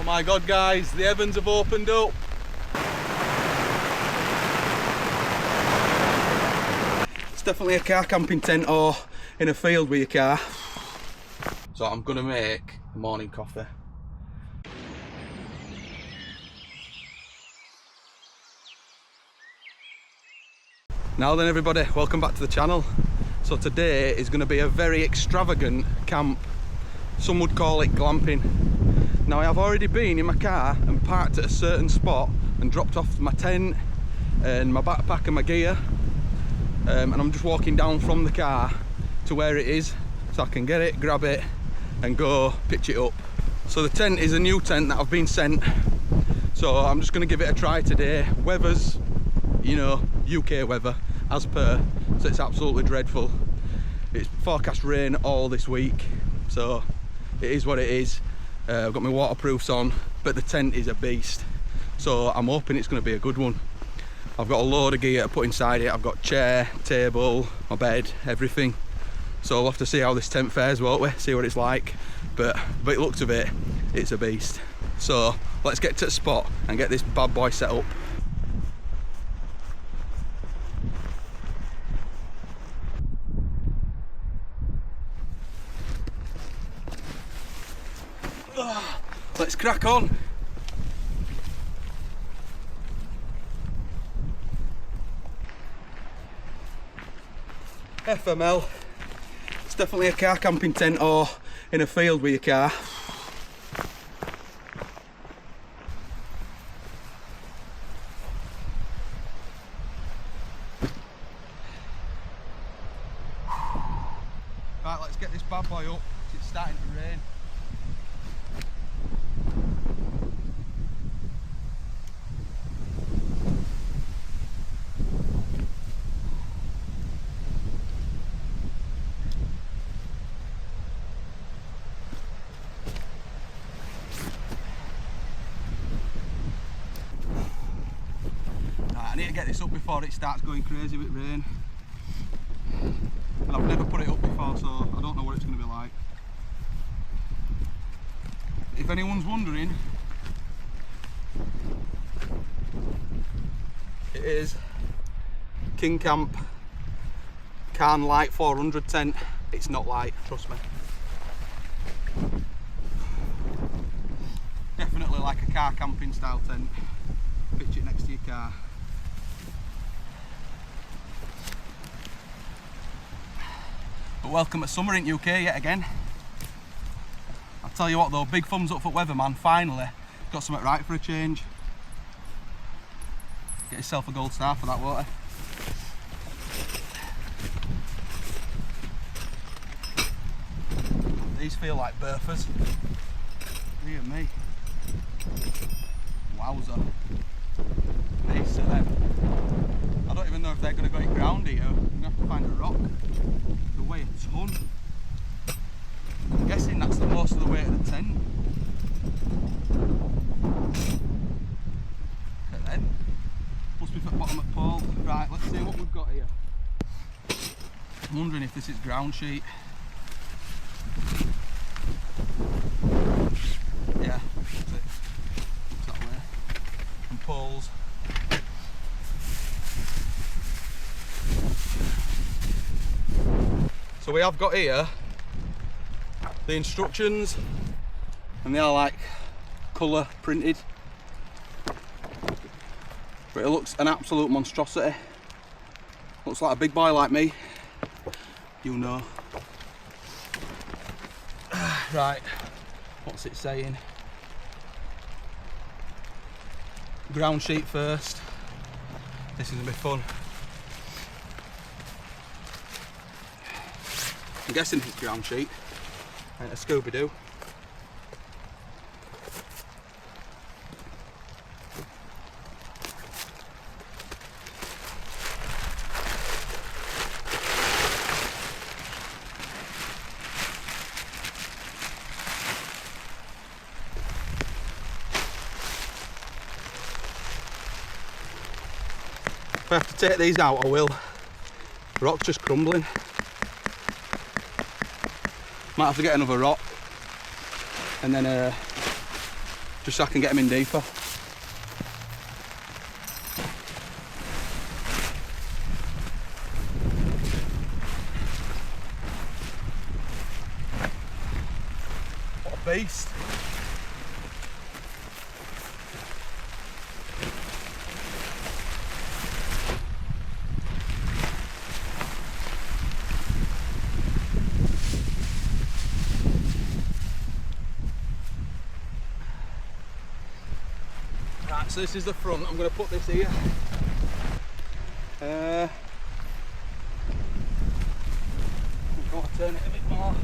Oh my god guys, the heavens have opened up. It's definitely a car camping tent or in a field with your car. So I'm gonna make morning coffee. Now then everybody, welcome back to the channel. So today is going to be a very extravagant camp. Some would call it glamping. Now I have already been in my car and parked at a certain spot and dropped off my tent and my backpack and my gear, and I'm just walking down from the car to where it is so I can get it, grab it and go pitch it up. So the tent is a new tent that I've been sent, so I'm just going to give it a try today. Weather's, you know, UK weather as per, so it's absolutely dreadful. It's forecast rain all this week, so it is what it is. I've got my waterproofs on, but the tent is a beast, so I'm hoping it's going to be a good one. I've got a load of gear to put inside it. I've got chair, table, my bed, everything, so we'll have to see how this tent fares, won't we? See what it's like, but by the looks of it, it's a beast. So let's get to the spot and get this bad boy set up. Let's crack on. FML. It's definitely a car camping tent or in a field with your car. Right, let's get this bad boy up. It's starting to rain. I need to get this up before it starts going crazy with rain. And I've never put it up before, so I don't know what it's going to be like. If anyone's wondering, it is KingCamp Khan Light 400 tent. It's not light, trust me. Definitely like a car camping style tent. Pitch it next to your car. But welcome to summer in UK yet again. I'll tell you what though, big thumbs up for weatherman, finally got something right for a change. Get yourself a gold star for that, won't you? These feel like burfers. Dear me. Wowzer. Nice to them. I don't even know if they're going to go in ground here. I'm going to have to find a rock. They weigh a ton. I'm guessing that's the most of the weight of the tent. Look at them. Must be for the bottom of the pole. Right, let's see what we've got here. I'm wondering if this is ground sheet. Yeah, that's it. Looks that way. And poles. So we have got here the instructions, and they are like colour printed, but it looks an absolute monstrosity. Looks like a big boy like me, you know. Right, what's it saying? Ground sheet first. This is gonna be fun. I'm guessing it's ground sheet. And a Scooby-Doo. If I have to take these out, I will. The rock's just crumbling. Might have to get another rock and then just so I can get them in deeper. What a beast. Right, so this is the front. I'm going to put this here. I'm going to turn it a bit more.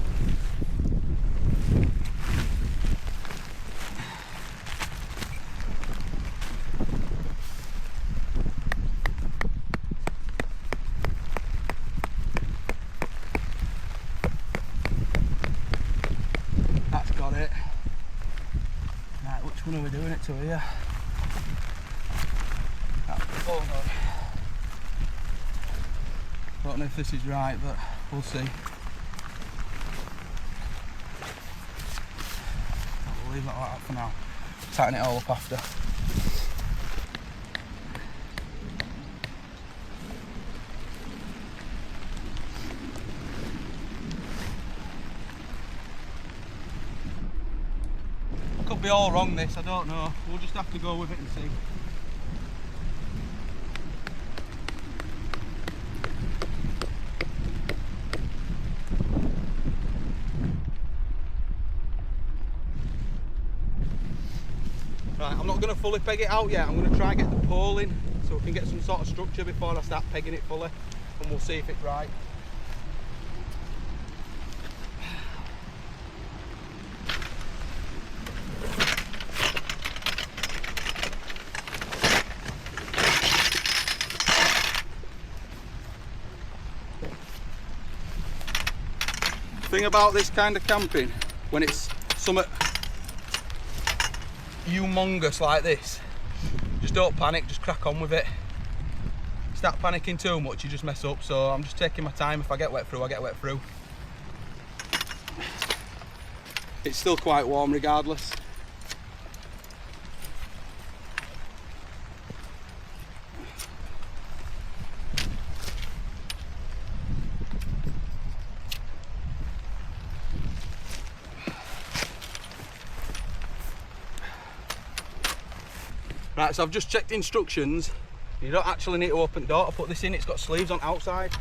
That's got it. Right, which one are we doing it to here? Oh God. Don't know if this is right, but we'll see. I'll leave it like that for now. Tighten it all up after. Could be all wrong this, I don't know. We'll just have to go with it and see. Right, I'm not going to fully peg it out yet. I'm going to try and get the pole in so we can get some sort of structure before I start pegging it fully, and we'll see if it's right. The thing about this kind of camping, when it's something humongous like this, just don't panic, just crack on with it. Start panicking too much, you just mess up. So I'm just taking my time. If I get wet through, I get wet through. It's still quite warm regardless. Right, so I've just checked instructions. You don't actually need to open the door to put this in. It's got sleeves on outside.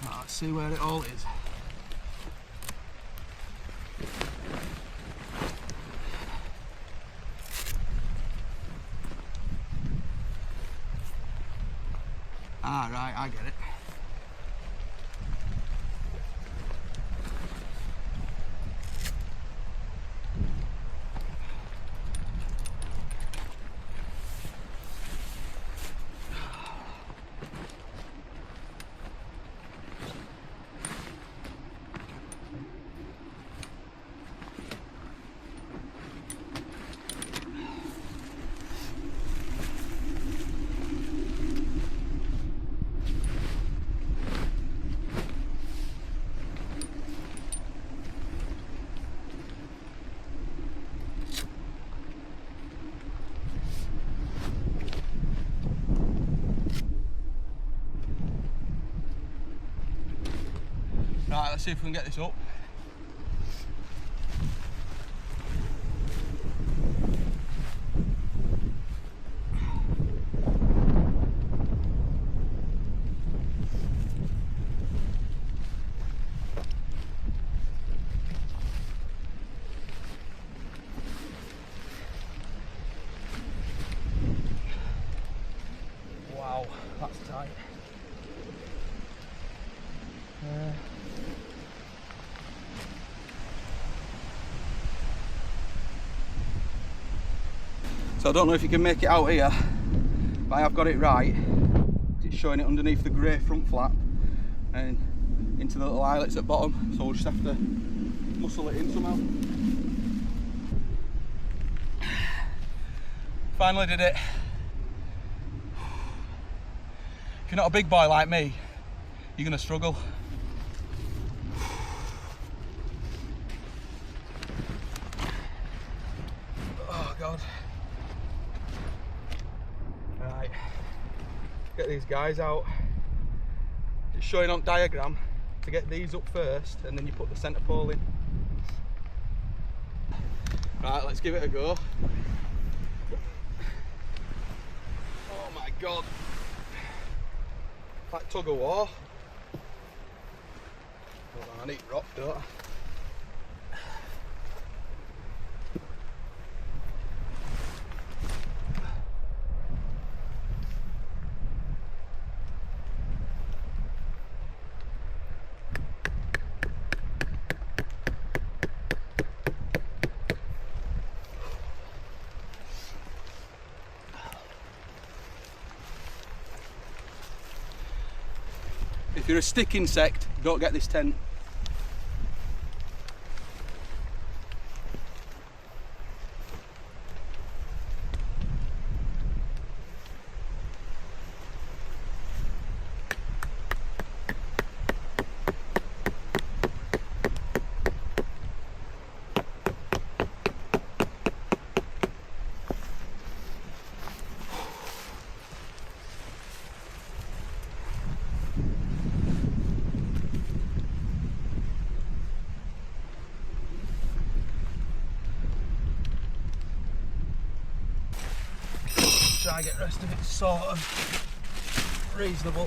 Right, let's see where it all is. Ah, right, I get it. Right, let's see if we can get this up. Wow, that's tight. So I don't know if you can make it out here, but I have got it right. It's showing it underneath the grey front flap and into the little eyelets at bottom, so we'll just have to muscle it in somehow. Finally did it. If you're not a big boy like me, you're going to struggle. Oh God. Right, get these guys out. It's showing on diagram to get these up first and then you put the centre pole in. Right, let's give it a go. Oh my God. Like tug of war. Hold on, I need rock, don't I? If you're a stick insect, don't get this tent. Try and get the rest of it sort of reasonable.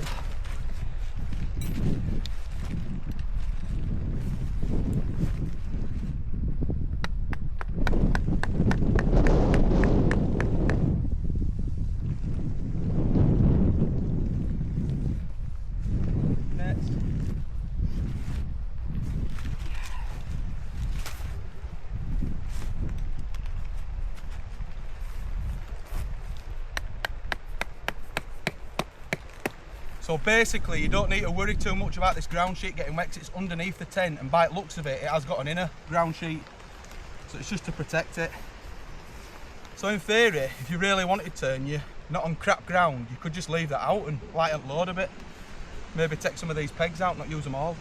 Next. So basically you don't need to worry too much about this ground sheet getting wet because it's underneath the tent, and by the looks of it, it has got an inner ground sheet. So it's just to protect it. So in theory, if you really wanted to and you're not on crap ground, you could just leave that out and lighten the load a bit. Maybe take some of these pegs out, not use them all.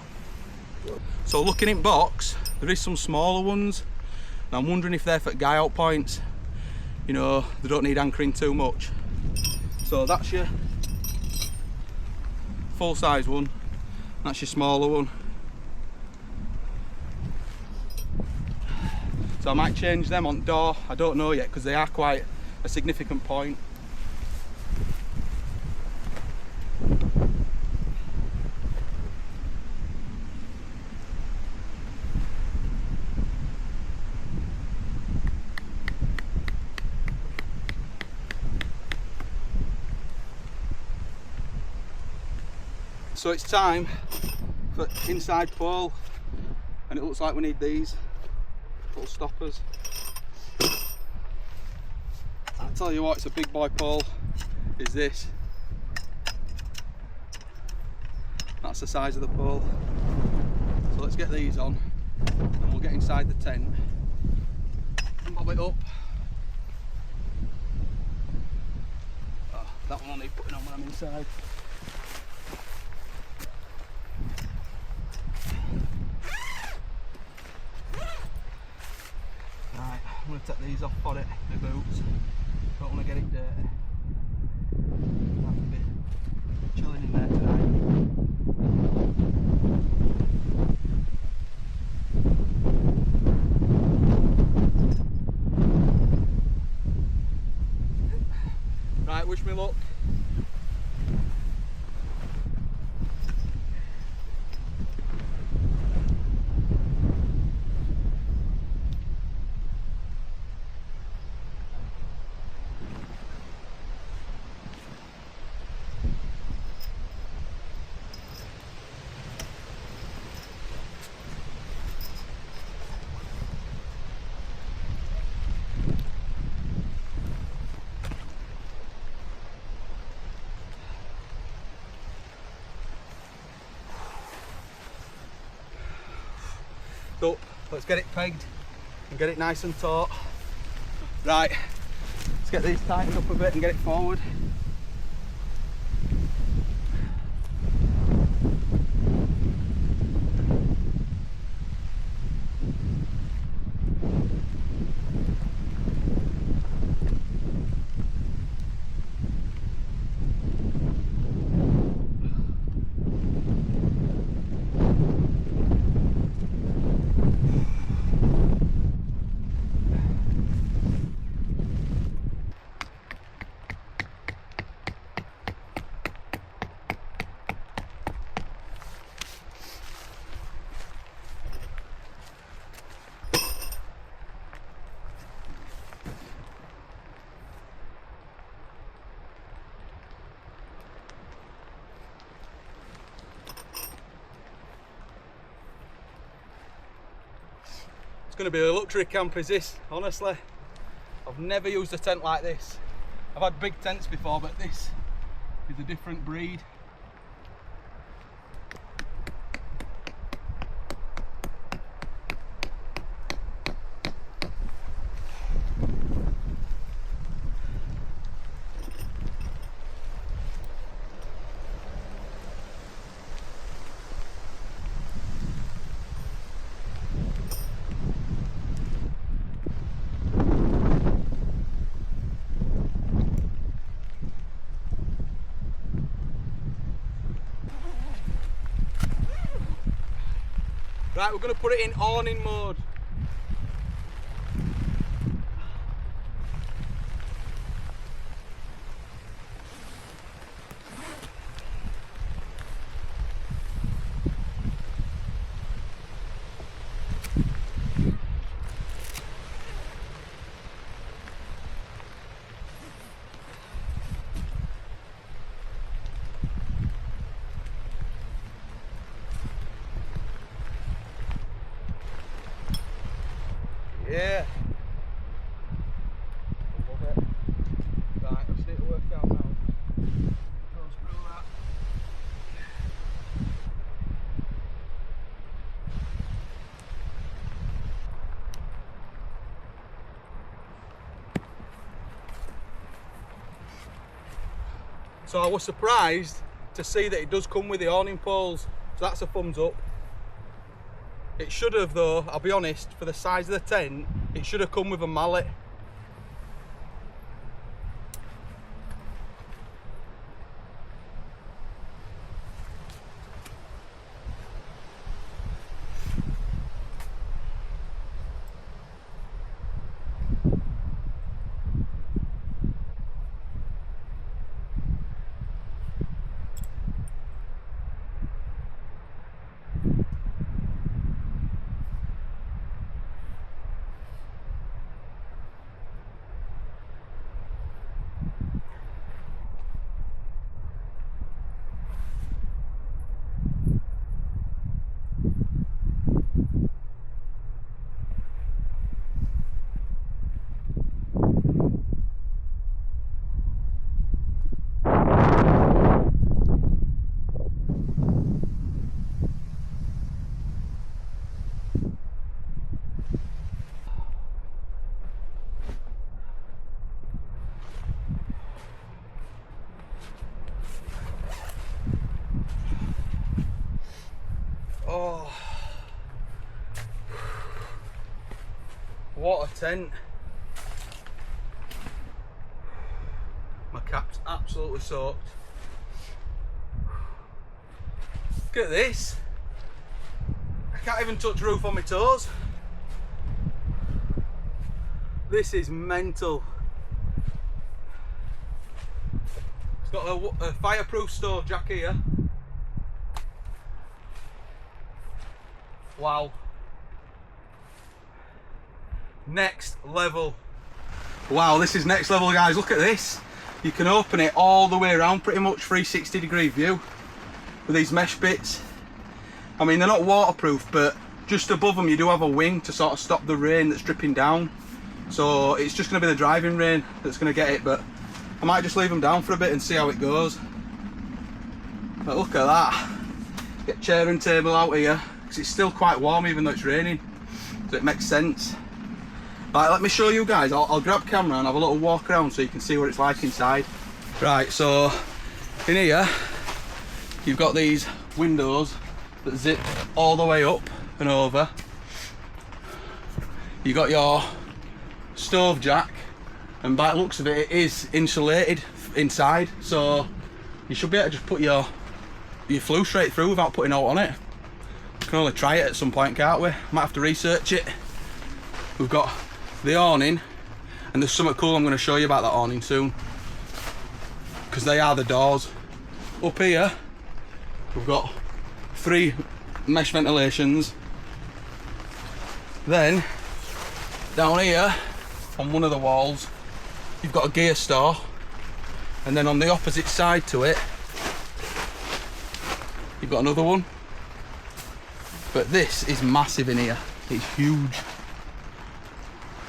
So looking in box, there is some smaller ones. And I'm wondering if they're for guy out points. You know, they don't need anchoring too much. So that's your full size one, that's your smaller one. So I might change them on door, I don't know yet because they are quite a significant point. So it's time for inside pole, and it looks like we need these little stoppers. I'll tell you what, it's a big boy pole, is this. That's the size of the pole. So let's get these on and we'll get inside the tent and bob it up. Oh, that one I'll need putting on when I'm inside. Right, I'm going to take these off for it, the boots. Don't want to get it dirty. Have to be chilling in there tonight. Right, wish me luck. So let's get it pegged and get it nice and taut. Right, let's get these tightened up a bit and get it forward. going to be a luxury camp, is this, honestly. I've never used a tent like this. I've had big tents before, but this is a different breed. Right, we're going to put it in awning mode. Yeah. I love it. Right, let's see it work out now. Go through that. So I was surprised to see that it does come with the awning poles. So that's a thumbs up. It should have though, I'll be honest, for the size of the tent, it should have come with a mallet. Oh, what a tent. My cap's absolutely soaked. Look at this. I can't even touch roof on my toes. This is mental. It's got a fireproof stove jack here. Wow. Next level. Wow, this is next level, guys. Look at this. You can open it all the way around, pretty much 360-degree view with these mesh bits. I mean, they're not waterproof, but just above them you do have a wing to sort of stop the rain that's dripping down. So it's just going to be the driving rain that's going to get it, but I might just leave them down for a bit and see how it goes. But look at that. Get chair and table out here, because it's still quite warm even though it's raining, so it makes sense. Right, let me show you guys. I'll grab camera and have a little walk around so you can see what it's like inside. Right, so in here you've got these windows that zip all the way up and over. You got your stove jack, and by the looks of it, it is insulated inside, so you should be able to just put your flue straight through without putting out on it. We can only try it at some point, can't we? Might have to research it. We've got the awning, and there's something cool I'm going to show you about that awning soon, because they are the doors. Up here we've got 3 mesh ventilations. Then down here on one of the walls you've got a gear store, and then on the opposite side to it you've got another one. But this is massive in here, it's huge.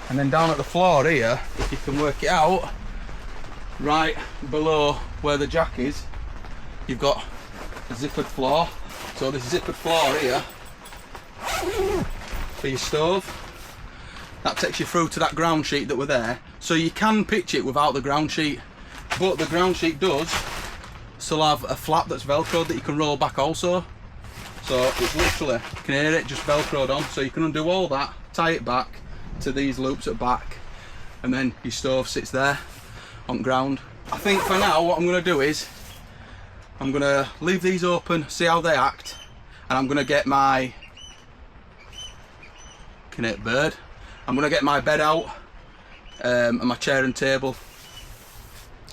And then down at the floor here, if you can work it out, right below where the jack is, you've got a zippered floor. So this zippered floor here for your stove, that takes you through to that ground sheet that were there. So you can pitch it without the ground sheet, but the ground sheet does still have a flap that's velcroed that you can roll back also. So it's literally, you can hear it, just velcroed on. So you can undo all that, tie it back to these loops at back, and then your stove sits there on ground. I think for now what I'm going to do is I'm going to leave these open, see how they act, and I'm going to get my bird. I'm going to get my bed out and my chair and table.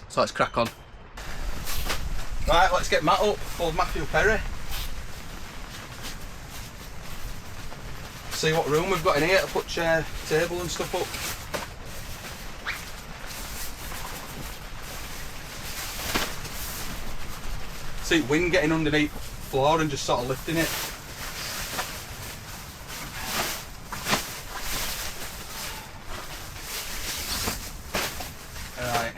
So let's crack on. Right, let's get Matt up, old Matthew Perry. See what room we've got in here to put chair, table and stuff up. See wind getting underneath the floor and just sort of lifting it. Alright.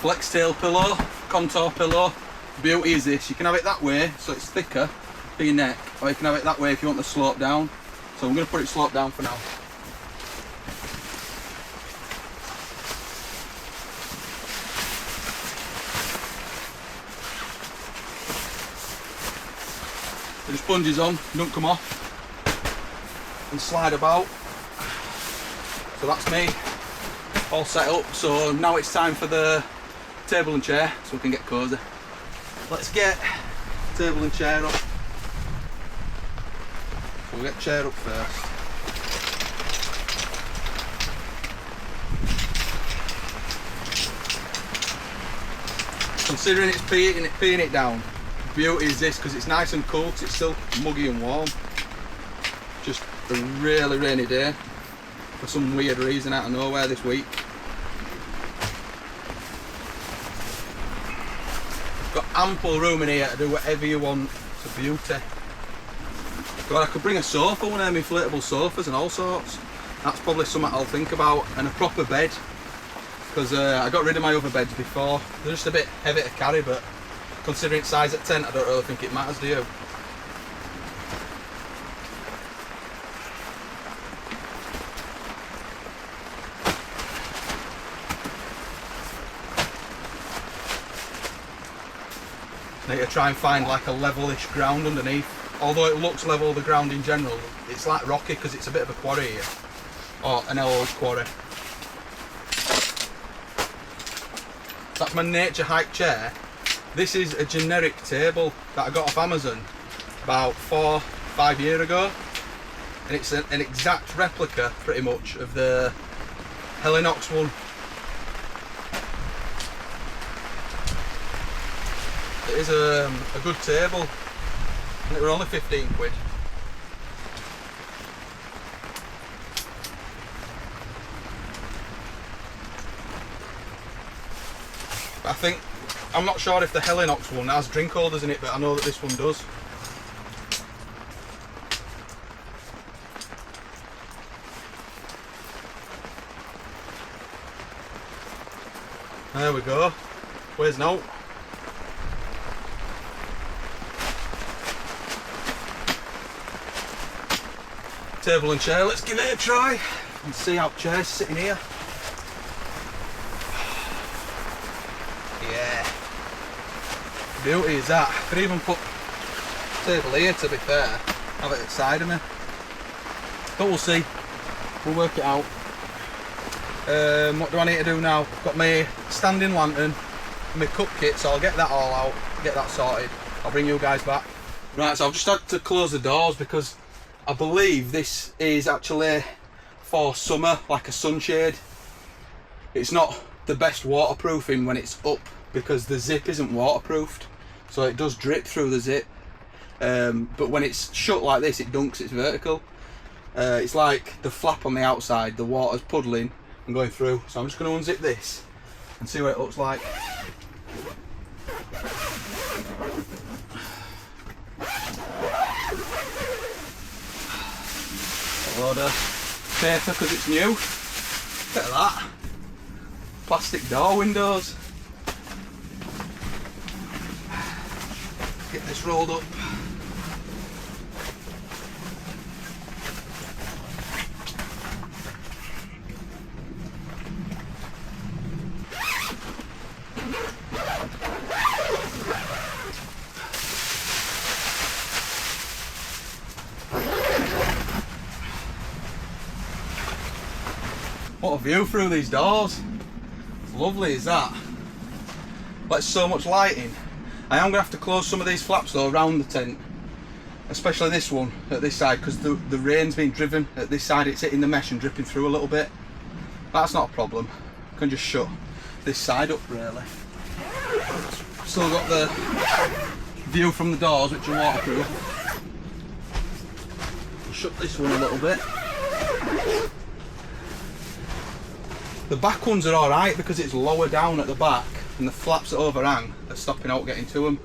Flex tail pillow, contour pillow. Beauty is this, you can have it that way so it's thicker for your neck, or you can have it that way if you want the slope down. So I'm going to put it slope down for now. The sponges on, don't come off, and slide about. So that's me all set up. So now it's time for the table and chair so we can get cosy. Let's get table and chair up. So we'll get chair up first. Considering it's peeing it down, the beauty is this, because it's nice and cool, because it's still muggy and warm. Just a really rainy day for some weird reason out of nowhere this week. Got ample room in here to do whatever you want. It's a beauty. God, I could bring a sofa, one of them inflatable sofas and all sorts. That's probably something I'll think about, and a proper bed, because I got rid of my other beds before. They're just a bit heavy to carry, but considering its size at tent, I don't really think it matters, do you? Need to try and find like a levelish ground underneath. Although it looks level, the ground in general, it's like rocky because it's a bit of a quarry here, or an old quarry. That's my nature hike chair. This is a generic table that I got off Amazon about 4-5 years ago, and it's an exact replica pretty much of the Helinox one. It is a good table, and it were only 15 quid. But I think, I'm not sure if the Helinox one has drink holders in it, but I know that this one does. There we go. Where's now? table and chair. Let's give it a try and see how chair's sitting here. Yeah, beauty is that. Could even put table here, to be fair, have it at the side of me, but we'll see, we'll work it out. What do I need to do now? Got my standing lantern and my cup kit, so I'll get that all out, get that sorted. I'll bring you guys back. Right, so I've just had to close the doors because I believe this is actually for summer, like a sunshade. It's not the best waterproofing when it's up because the zip isn't waterproofed, so it does drip through the zip. But when it's shut like this, it dunks, it's vertical. It's like the flap on the outside, the water's puddling and going through. So I'm just going to unzip this and see what it looks like. A load of paper because it's new. Look at that. Plastic door windows. Get this rolled up. What a view through these doors. It's lovely, is that? But it's so much lighting. I am going to have to close some of these flaps though around the tent, especially this one at this side, because the rain's been driven at this side. It's hitting the mesh and dripping through a little bit. That's not a problem. I can just shut this side up really. Still got the view from the doors, which are waterproof. Shut this one a little bit. The back ones are alright because it's lower down at the back and the flaps that overhang are stopping out getting to them.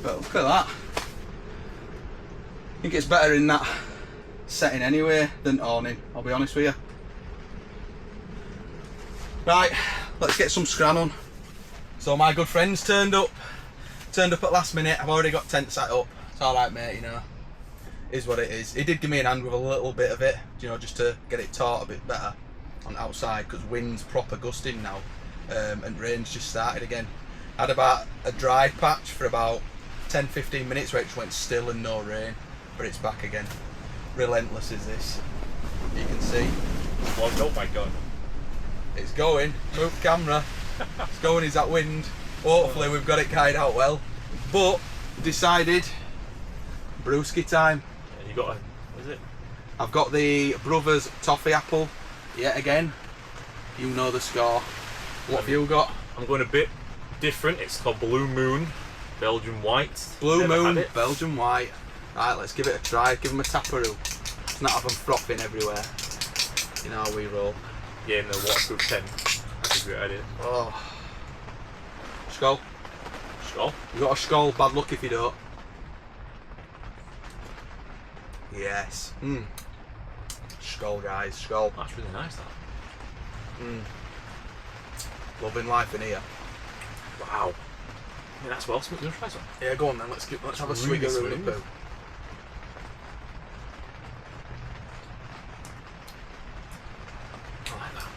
But look at that. I think it's better in that setting anyway than awning, I'll be honest with you. Right, let's get some scran on. So my good friend's turned up at last minute. I've already got tent set up. It's alright mate, you know. Is what it is. He did give me an hand with a little bit of it, you know, just to get it taut a bit better on outside because wind's proper gusting now, and rain's just started again. Had about a dry patch for about 10-15 minutes where it just went still and no rain, but it's back again. Relentless is this. You can see. Well, oh my god. It's going. Move the camera. It's going. Is that wind? Hopefully we've got it carried out well. But decided brewski time. Yeah, you got a, what is it? I've got the Brothers Toffee Apple. Yet again, you know the score. What have you got? I'm going a bit different. It's called Blue Moon, Belgian White. Blue Moon, Belgian White. Right, let's give it a try. Give them a taparoo. Let's not have them frothing everywhere. You know how we roll. Yeah, in the waterproof tent. That's a great idea. Oh. Skull. Skull? You got a skull, bad luck if you don't. Yes. Skull guys, skull. That's really nice that. Loving life in here. Wow. Yeah, that's well smooth. You want to try some? Yeah, go on then, let's have a swig of Rooney Poo. I like that.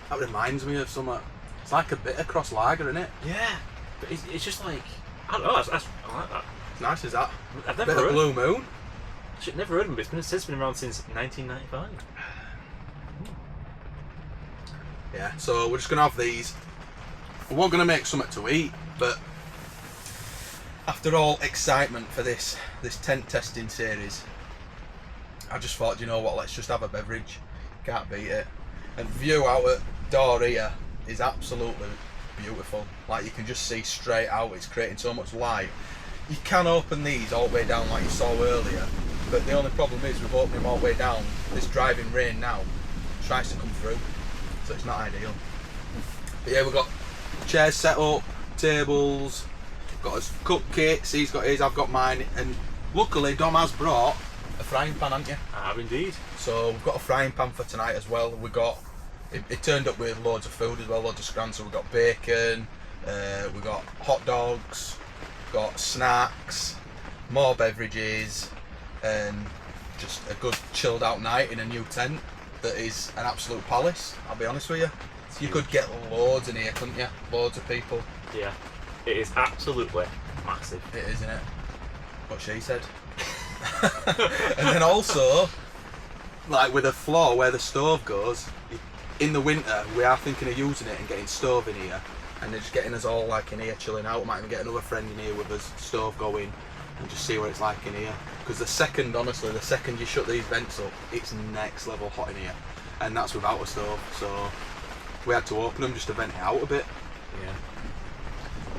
That reminds me of something. It's like a bitter cross lager, isn't it? Yeah. But it's just like, I don't know, I like that. It's nice as that. I've never Bit heard of Blue Moon. I've never heard of it, but it's been around since 1995. Yeah, so we're just going to have these. We weren't going to make something to eat, but after all excitement for this tent testing series, I just thought, you know what, let's just have a beverage. Can't beat it. And view out at door here is absolutely beautiful. Like you can just see straight out, it's creating so much light. You can open these all the way down like you saw earlier, but the only problem is with opening them all the way down, this driving rain now tries to come through, so it's not ideal. But yeah, we've got chairs set up, tables, got his cup kits, he's got his, I've got mine, and luckily Dom has brought a frying pan, haven't you? I have indeed. So we've got a frying pan for tonight as well. We got it turned up with loads of food as well, loads of scran. So we've got bacon, we've got hot dogs, got snacks, more beverages, and just a good chilled out night in a new tent that is an absolute palace, I'll be honest with you. You could get loads in here, couldn't you? Loads of people. Yeah, it is absolutely massive. It is, isn't it? What she said. And then also, like with the floor where the stove goes, in the winter we are thinking of using it and getting stove in here, and they're just getting us all like in here chilling out. Might even get another friend in here with us, stove going, and just see what it's like in here. Because honestly, the second you shut these vents up, it's next level hot in here, and that's without a stove. So we had to open them just to vent it out a bit. Yeah.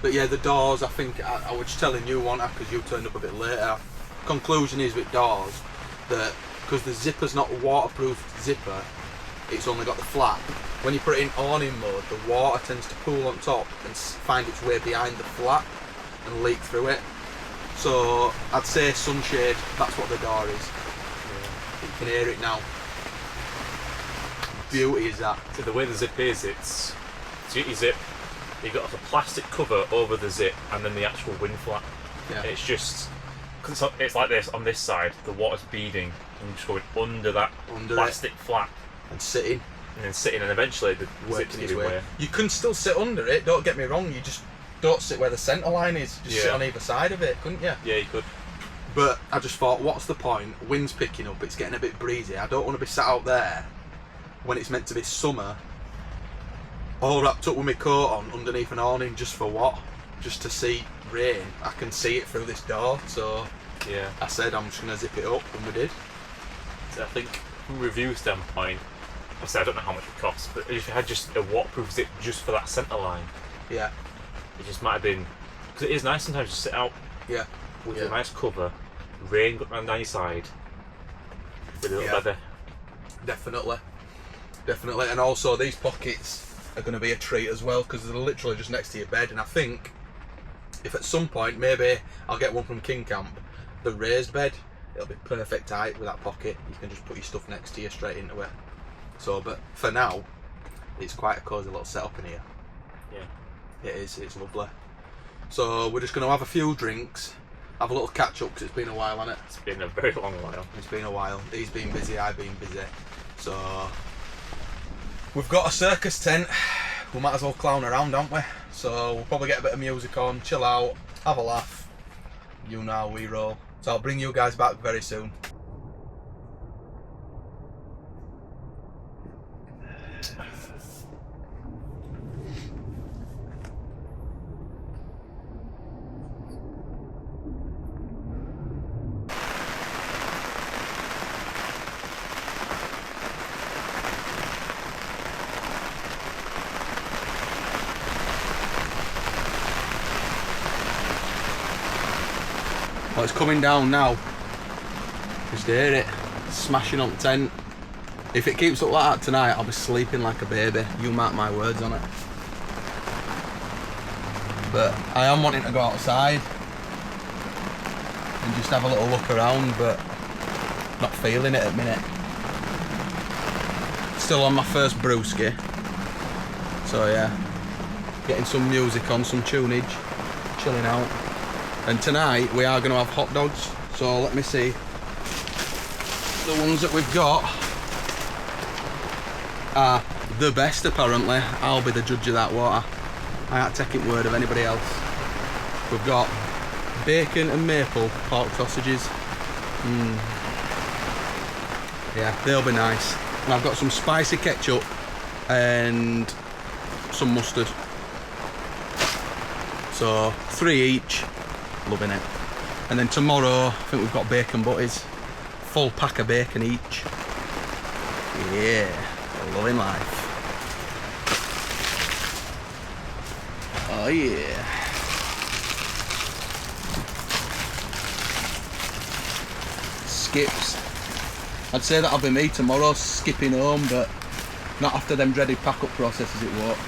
But yeah, the doors, I think, I was just telling you one because you turned up a bit later. Conclusion is with doors that because the zipper's not a waterproof zipper, it's only got the flap. When you put it in awning mode, the water tends to pool on top and find its way behind the flap and leak through it. So I'd say sunshade, that's what the door is. Yeah. You can hear it now. Beauty is that. So the way the zip is, it's your zip, you've got a plastic cover over the zip and then the actual wind flap. Yeah. And it's just, because it's like this on this side, the water's beading and you're just going under that plastic flap. And sitting. And then sitting, and eventually the zip's giving way. You can still sit under it, don't get me wrong, you just don't sit where the centre line is, just sit on either side of it, couldn't you? Yeah, you could. But I just thought, what's the point? Wind's picking up, it's getting a bit breezy, I don't want to be sat out there when it's meant to be summer, all wrapped up with my coat on underneath an awning, just for what? Just to see rain. I can see it through this door, so yeah. I said I'm just going to zip it up, and we did. So I think from a review standpoint, obviously I don't know how much it costs, but if you had just a waterproof zip just for that centre line, yeah, it just might have been, because it is nice sometimes to sit out with a nice cover, rain going down your side, with a little feather. Definitely, and also these pockets are going to be a treat as well because they're literally just next to your bed. And I think if at some point maybe I'll get one from KingCamp, the raised bed, it'll be perfect height with that pocket. You can just put your stuff next to you straight into it. So, but for now, it's quite a cosy little setup in here. Yeah, it is. It's lovely. So we're just going to have a few drinks, have a little catch up because it's been a while, hasn't it? It's been a very long while. It's been a while. He's been busy, I've been busy. So we've got a circus tent. We might as well clown around, haven't we? So we'll probably get a bit of music on, chill out, have a laugh. You know how we roll. So I'll bring you guys back very soon. Well, it's coming down now. Just hear it smashing on the tent. If it keeps up like that tonight, I'll be sleeping like a baby. You mark my words on it. But I am wanting to go outside and just have a little look around, but not feeling it at the minute. Still on my first brewski. So yeah, getting some music on, some tunage, chilling out. And tonight we are going to have hot dogs, so let me see the ones that we've got are the best apparently. I'll be the judge of that water. I ain't taking word of anybody else. We've got bacon and maple pork sausages. Yeah, they'll be nice. And I've got some spicy ketchup and some mustard. So 3 each. Loving it. And then tomorrow I think we've got bacon butties, full pack of bacon each. Yeah, loving life. Oh yeah. Skips. I'd say that'll be me tomorrow, skipping home, but not after them dreaded pack up processes it won't.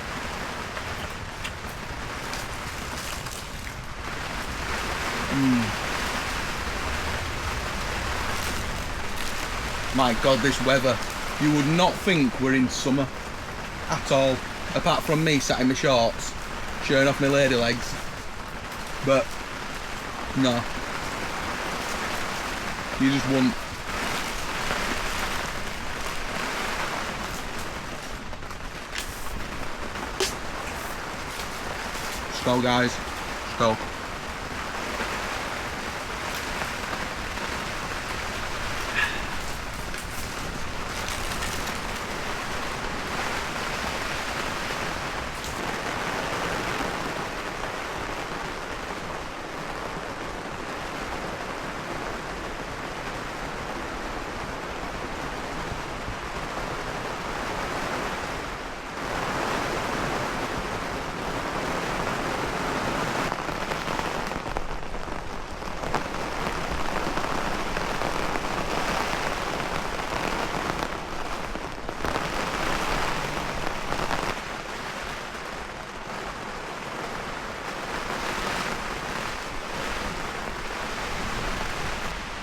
My God, this weather. You would not think we're in summer at all, apart from me sat in my shorts, showing off my lady legs. But no, you just wouldn't. go, guys. Let's go.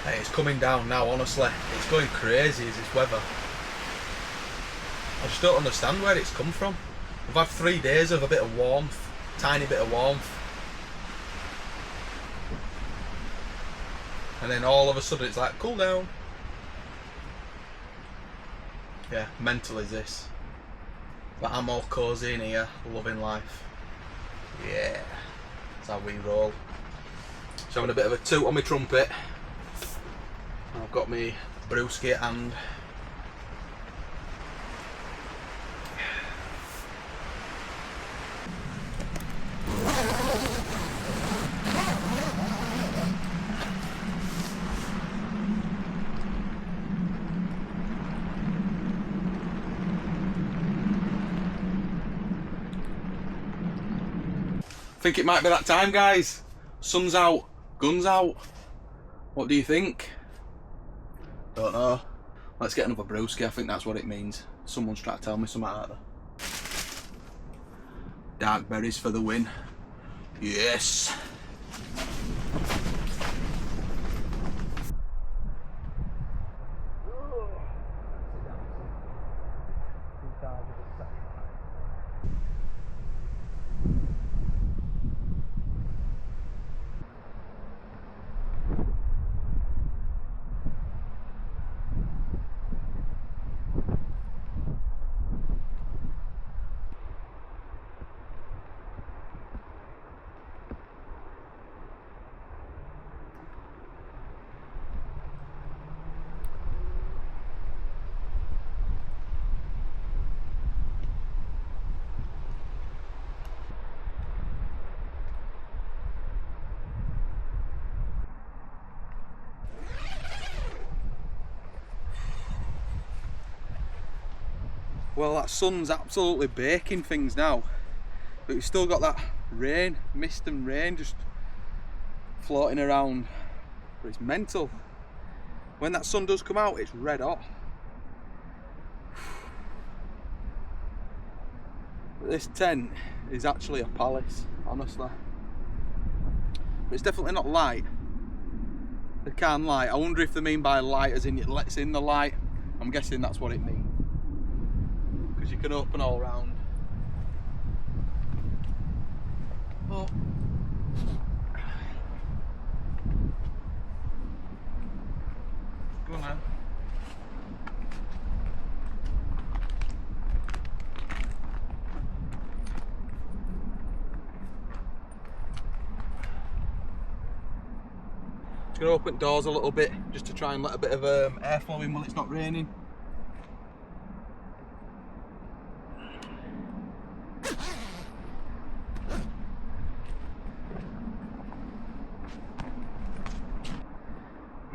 Hey, it's coming down now, honestly. It's going crazy, is this weather. I just don't understand where it's come from. We've had 3 days of a bit of warmth, tiny bit of warmth. And then all of a sudden it's like, cool down. Yeah, mental is this. But I'm all cosy in here, loving life. Yeah, that's how we roll. So having a bit of a toot on my trumpet. I've got my brewski at hand. I think it might be that time, guys. Sun's out, guns out. What do you think? Don't know. Let's get another brewski, I think that's what it means. Someone's trying to tell me something out there. Dark berries for the win. Yes! Well, that sun's absolutely baking things now, but we've still got that rain, mist and rain just floating around, but it's mental. When that sun does come out, it's red hot. But this tent is actually a palace, honestly. But it's definitely not light. The can light. I wonder if they mean by light as in it lets in the light. I'm guessing that's what it means. Because you can open all round. Oh. Go on now. Just going to open doors a little bit just to try and let a bit of airflow in while it's not raining.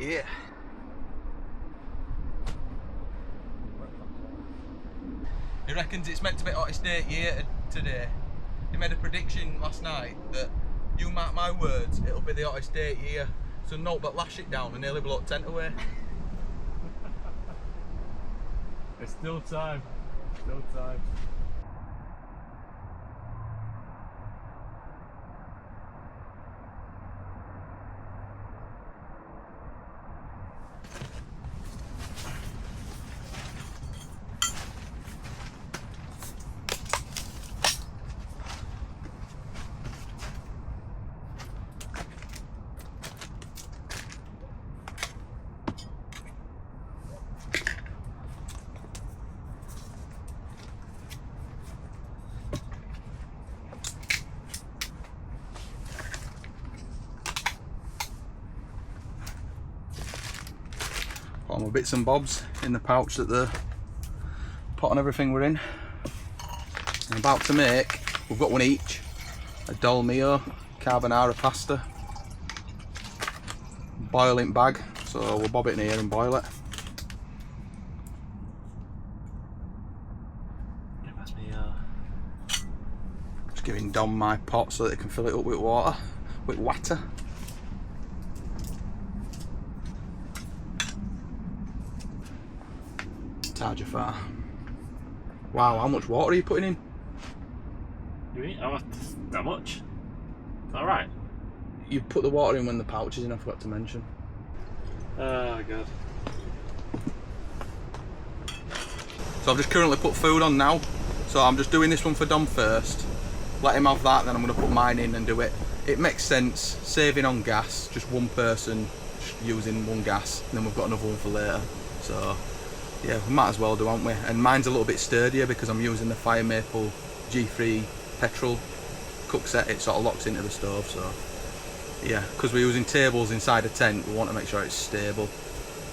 Yeah. He reckons it's meant to be hottest day year today. He made a prediction last night that, you mark my words, it'll be the hottest day year. So no, but lash it down and nearly blow the tent away. There's still time. Still time. Got my bits and bobs in the pouch that the pot and everything were in. I'm about to make, we've got one each, a dolmio carbonara pasta boiling bag, so we'll bob it in here and boil it. Just giving Dom my pot so that it can fill it up with water, Tajafar. Wow, how much water are you putting in? You mean that much? Alright. You put the water in when the pouch is in, I forgot to mention. Oh god. So I've just currently put food on now. So I'm just doing this one for Dom first. Let him have that, then I'm going to put mine in and do it. It makes sense, saving on gas, just one person using one gas, and then we've got another one for later. So yeah, we might as well do, aren't we? And mine's a little bit sturdier because I'm using the Fire Maple G3 petrol cook set. It sort of locks into the stove, so yeah, because we're using tables inside a tent, we want to make sure it's stable.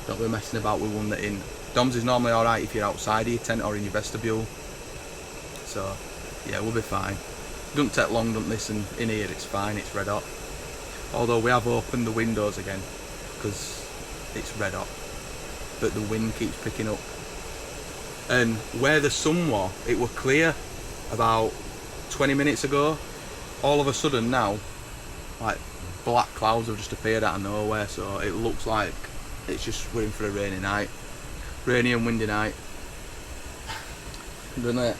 Don't be messing about with one that in. Dom's is normally alright if you're outside of your tent or in your vestibule. So yeah, we'll be fine. Doesn't take long, doesn't this, and in here it's fine, it's red hot. Although we have opened the windows again because it's red hot, but the wind keeps picking up. And where the sun was, it were clear about 20 minutes ago. All of a sudden now, like black clouds have just appeared out of nowhere, so it looks like it's just we're in for a rainy night. Rainy and windy night, doesn't it?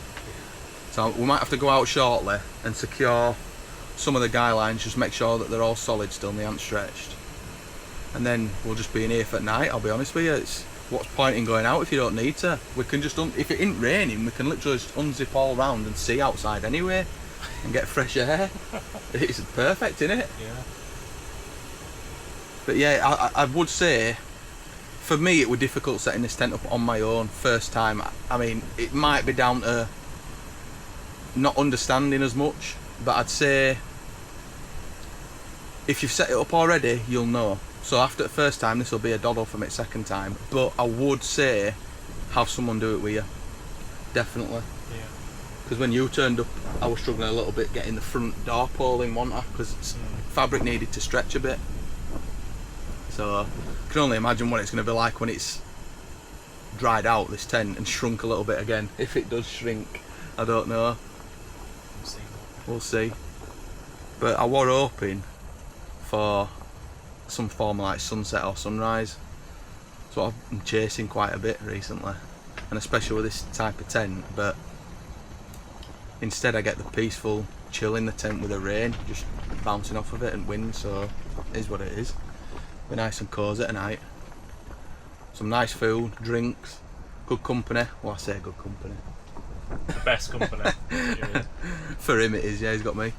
So we might have to go out shortly and secure some of the guy lines, just make sure that they're all solid still and they aren't stretched. And then we'll just be in here for night, I'll be honest with you. It's what's point in going out if you don't need to? We can just, if it ain't raining, we can literally just unzip all round and see outside anyway and get fresh air. It's perfect, isn't it? Yeah. But yeah, I would say, for me it was difficult setting this tent up on my own first time. I mean, it might be down to not understanding as much, but I'd say if you've set it up already, you'll know. So after the first time, this will be a doddle for me second time, but I would say have someone do it with you, definitely. Yeah. Because when you turned up, I was struggling a little bit getting the front door pole in, wasn't I? Because fabric needed to stretch a bit. So I can only imagine what it's going to be like when it's dried out, this tent, and shrunk a little bit again. If it does shrink, I don't know. We'll see. But I was hoping for some form of like sunset or sunrise. That's what I've been chasing quite a bit recently, and especially with this type of tent. But instead I get the peaceful chill in the tent with the rain just bouncing off of it and wind, so it is what it is. Be nice and cosy tonight. Some nice food, drinks, good company. Well, I say good company. The best company. For him it is, yeah, he's got me.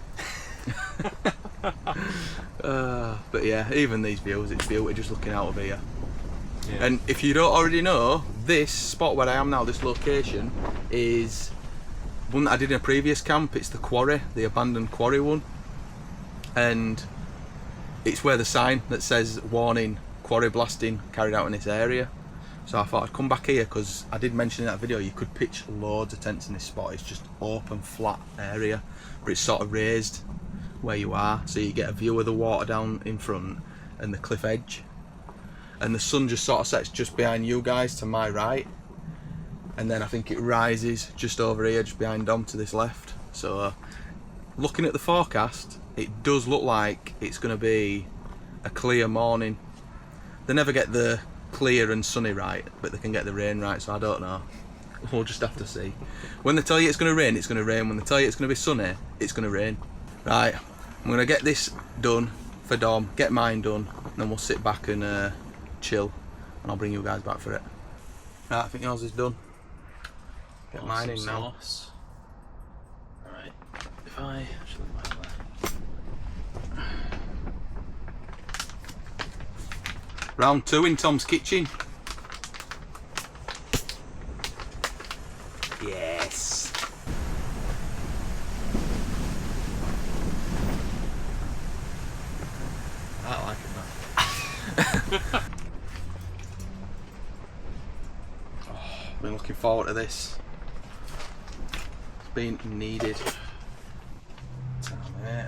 But yeah, even these views, it's beauty just looking out of here. Yeah. And if you don't already know, this spot where I am now, this location, is one that I did in a previous camp. It's the quarry, the abandoned quarry one. And it's where the sign that says warning, quarry blasting carried out in this area. So I thought I'd come back here because I did mention in that video you could pitch loads of tents in this spot. It's just open, flat area, but it's sort of raised where you are, so you get a view of the water down in front and the cliff edge. And the sun just sort of sets just behind you guys to my right, and then I think it rises just over here, just behind Dom to this left. So looking at the forecast, it does look like it's going to be a clear morning. They never get the clear and sunny right, but they can get the rain right, so I don't know. We'll just have to see. When they tell you it's going to rain, it's going to rain. When they tell you it's going to be sunny, it's going to rain. Right, I'm going to get this done for Dom, get mine done, and then we'll sit back and chill, and I'll bring you guys back for it. Right, I think yours is done. Get mine in now. Alright, if I should look my way. Round 2 in Tom's kitchen. Yes. I like it, man. looking forward to this. It's been needed. Damn it.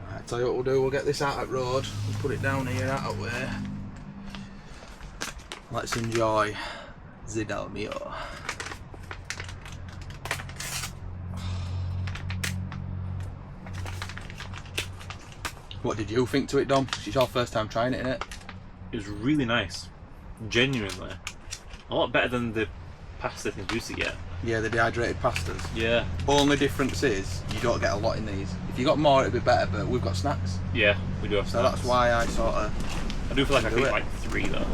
Right, tell you what we'll do, we'll get this out at road, we'll put it down here out of way. Let's enjoy the Dalmio. What did you think to it, Dom? It's your first time trying it, innit? It was really nice. Genuinely. A lot better than the pasta things we used to get. Yeah, the dehydrated pastas. Yeah. Only difference is, you don't get a lot in these. If you got more, it'd be better, but we've got snacks. Yeah, we do have So snacks. that's why I sort of... I do feel like I could eat like 3 though.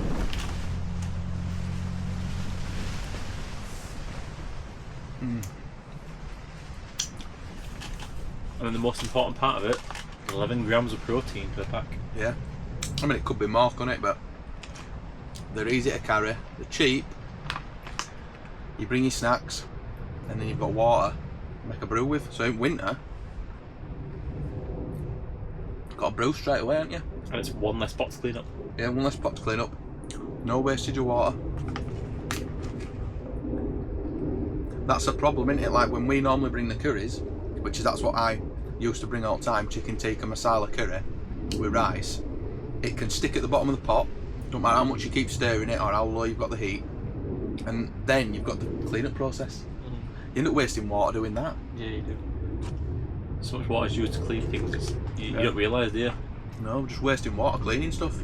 Mm. And then the most important part of it, 11 grams of protein per pack. Yeah. I mean, it could be more, couldn't it? But they're easy to carry, they're cheap. You bring your snacks, and then you've got water to make a brew with. So in winter, you've got a brew straight away, haven't you? And it's 1 less pot to clean up. Yeah, 1 less pot to clean up. No wastage of water. That's a problem, isn't it? Like when we normally bring the curries, which is that's what I used to bring all the time, chicken tikka masala curry with rice. It can stick at the bottom of the pot, don't matter how much you keep stirring it or how low you've got the heat, and then you've got the clean-up process. You end up wasting water doing that. Yeah, you do. So much water is used to clean things, you don't realise, do you? No, just wasting water cleaning stuff.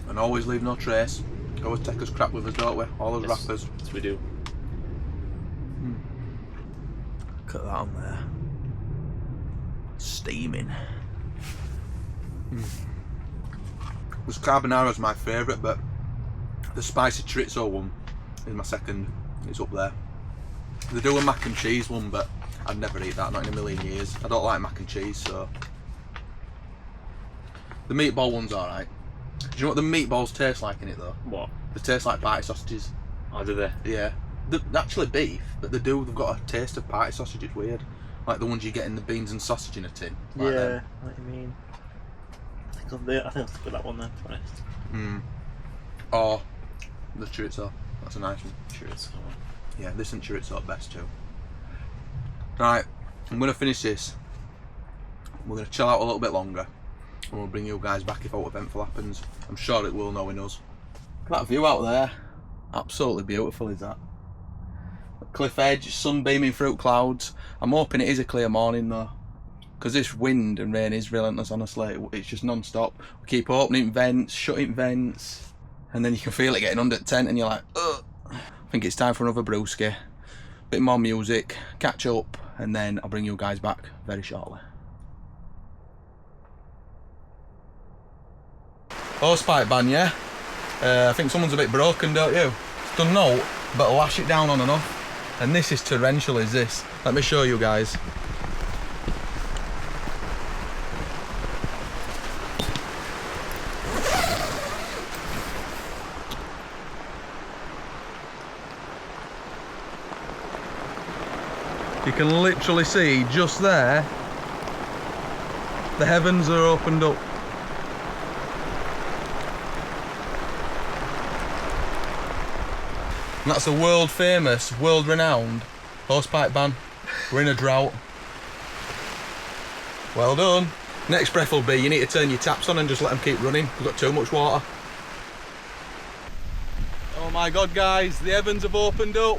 And always leave no trace. Always take us crap with us, don't we? All those wrappers. Yes, we do. Look at that on there. Steaming. This carbonara is my favourite, but the spicy chorizo one is my second. It's up there. They do a mac and cheese one, but I'd never eat that, not in a million years. I don't like mac and cheese, so. The meatball one's alright. Do you know what the meatballs taste like in it though? What? They taste like party sausages. Oh, do they? Yeah. They're actually beef, but they've got a taste of party sausage. It's weird. Like the ones you get in the beans and sausage in a tin. Like yeah, them. what you mean. I think I'll stick with that one then, to be honest. Or the chorizo. That's a nice one. Chorizo. Yeah, this and chorizo best too. Right, I'm going to finish this. We're going to chill out a little bit longer. And we'll bring you guys back if out eventful happens. I'm sure it will, knowing us. Look at that view out there. Absolutely beautiful is that. Cliff edge, sun beaming through clouds. I'm hoping it is a clear morning though, because this wind and rain is relentless, honestly. It's just non-stop. We keep opening vents, shutting vents, and then you can feel it getting under the tent and you're like, ugh. I think it's time for another brewski. Bit more music, catch up, and then I'll bring you guys back very shortly. Hosepipe ban, yeah? I think someone's a bit broken, don't you? It's done no, but lash it down on and off. And this is torrential, is this? Let me show you guys. You can literally see just there, the heavens are opened up. And that's a world famous, world renowned hosepipe ban. We're in a drought. Well done. Next breath will be you need to turn your taps on and just let them keep running. We've got too much water. Oh my god guys, the heavens have opened up.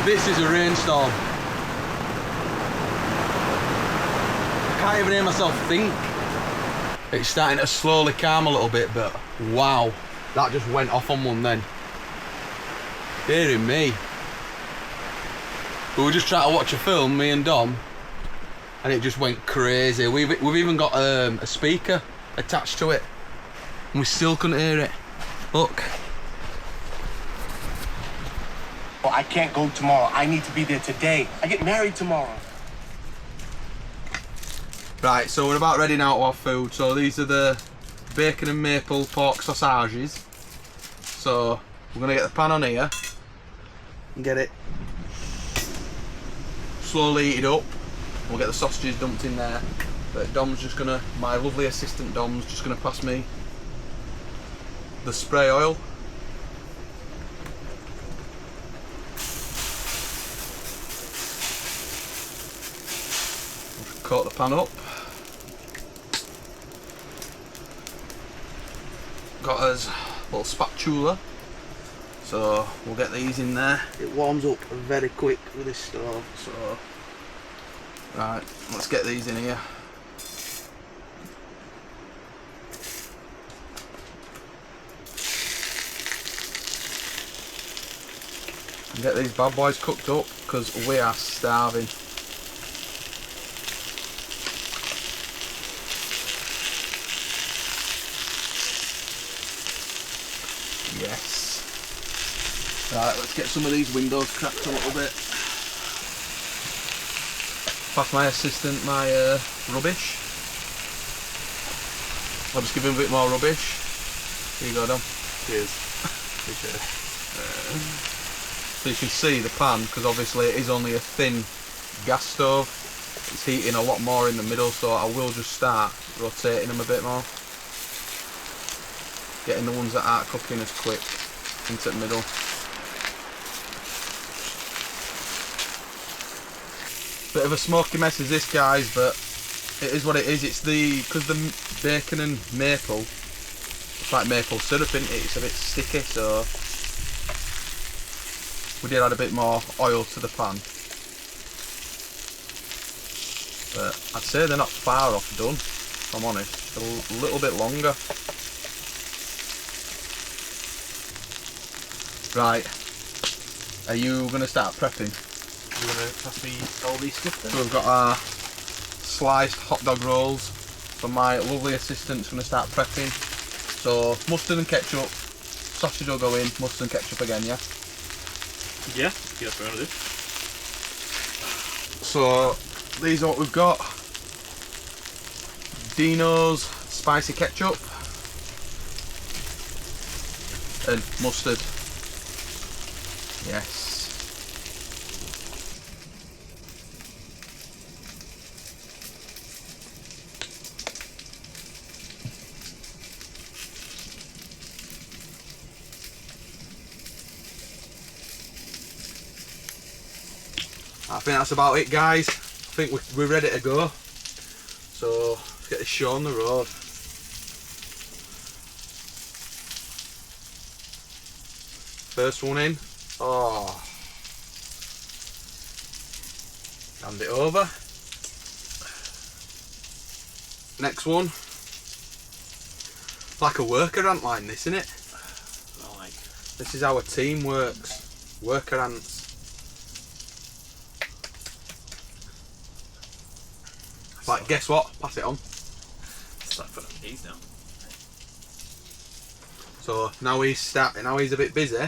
This is a rainstorm. I can't even hear myself think. It's starting to slowly calm a little bit, but wow, that just went off on one then. Hearing me. We were just trying to watch a film, me and Dom, and it just went crazy. We've even got a speaker attached to it, and we still couldn't hear it. Look. Oh, I can't go tomorrow. I need to be there today. I get married tomorrow. Right, so we're about ready now to have food. So these are the bacon and maple pork sausages. So we're gonna get the pan on here and get it slowly heated up. We'll get the sausages dumped in there. But Dom's just gonna, my lovely assistant Dom's just gonna pass me the spray oil. Coat the pan up. Got us a little spatula, so we'll get these in there. It warms up very quick with this stove, so right, let's get these in here. And get these bad boys cooked up because we are starving. Yes. Right, let's get some of these windows cracked a little bit. Pass my assistant my rubbish. I'll just give him a bit more rubbish. Here you go, Dom. Cheers. Appreciate it. So you can see the pan, because obviously it is only a thin gas stove. It's heating a lot more in the middle, so I will just start rotating them a bit more. Getting the ones that aren't cooking as quick into the middle. Bit of a smoky mess is this, guys, but it is what it is. It's because the bacon and maple, it's like maple syrup, isn't it? It's a bit sticky, so we did add a bit more oil to the pan. But I'd say they're not far off done, if I'm honest. A little bit longer. Right, are you going to start prepping? You're going to pass me all these stuff then? So we've got our sliced hot dog rolls. So my lovely assistant's going to start prepping. So mustard and ketchup, sausage will go in, mustard and ketchup again, yeah? Yeah, that's what we're going to do. So these are what we've got. Dino's spicy ketchup and mustard. Yes. I think that's about it, guys. I think we're ready to go. So let's get this show on the road. First one in. Oh. Hand it over. Next one. Like a worker ant line, this, isn't it? Right. This is how a team works. Worker ants. Like, guess what? Pass it on. Start putting these down. So now he's starting. Now he's a bit busy.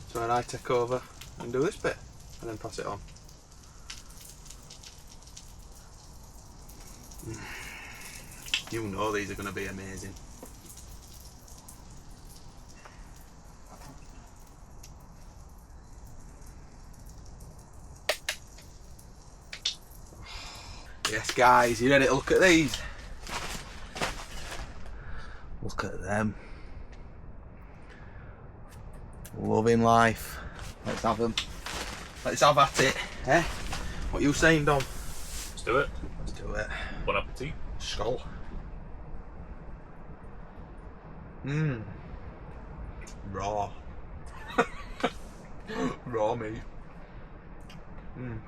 So then I take over and do this bit, and then pass it on. You know these are going to be amazing. Yes, guys, you ready to look at these? Look at them. Loving life. Let's have them. Let's have at it, eh? What you saying, Dom? Let's do it. Let's do it. Bon appetit. Skull. Mmm. Raw. Raw meat. Mmm.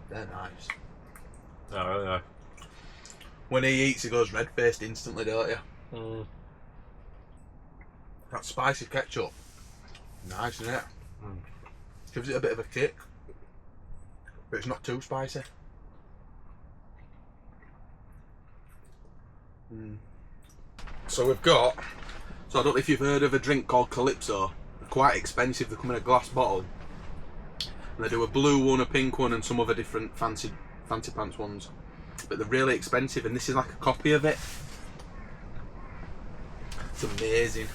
They're nice. Oh, really nice. When he eats, he goes red-faced instantly, don't you? Mm. That spicy ketchup. Nice, isn't it? Mm. Gives it a bit of a kick. but it's not too spicy. So we've got, so I don't know if you've heard of a drink called Calypso. They're quite expensive, they come in a glass bottle. And they do a blue one, a pink one and some other different fancy pants ones. But they're really expensive, and this is like a copy of it. It's amazing.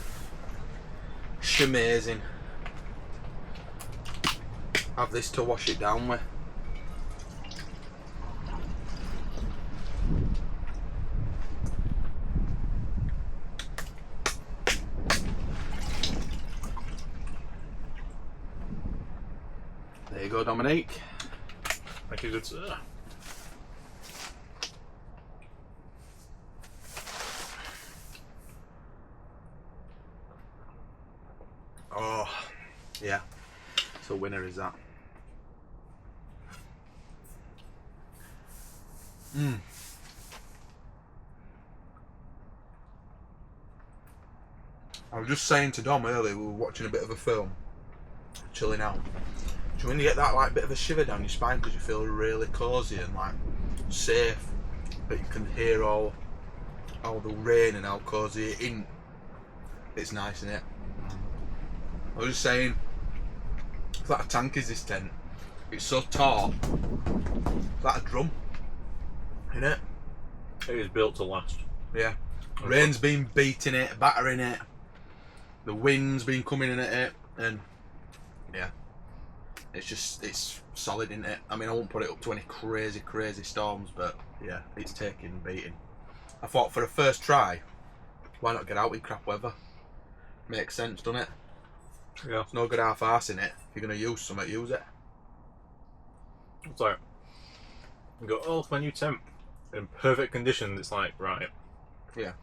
Shamazing. Have this to wash it down with. There you go, Dominique. Thank you, good sir. Oh, yeah. So winner is that. I was just saying to Dom earlier, we were watching a bit of a film, chilling out. So when you get that like bit of a shiver down your spine because you feel really cosy and like safe, but you can hear all the rain and how cosy it is. It's nice, isn't it? I was just saying, it's like a tank is this tent. It's so tall. It's like a drum, isn't it? It is built to last. Yeah. Rain's been beating it, battering it. The wind's been coming in at it, and yeah, it's solid, isn't it? I mean, I won't put it up to any crazy storms, but yeah, it's taking beating. I thought for a first try, why not get out in crap weather? Makes sense, doesn't it? Yeah. It's no good half-arsing it. If you're going to use something, use it. It's like, you go, oh, my new tent. In perfect conditions, it's like, right. Yeah.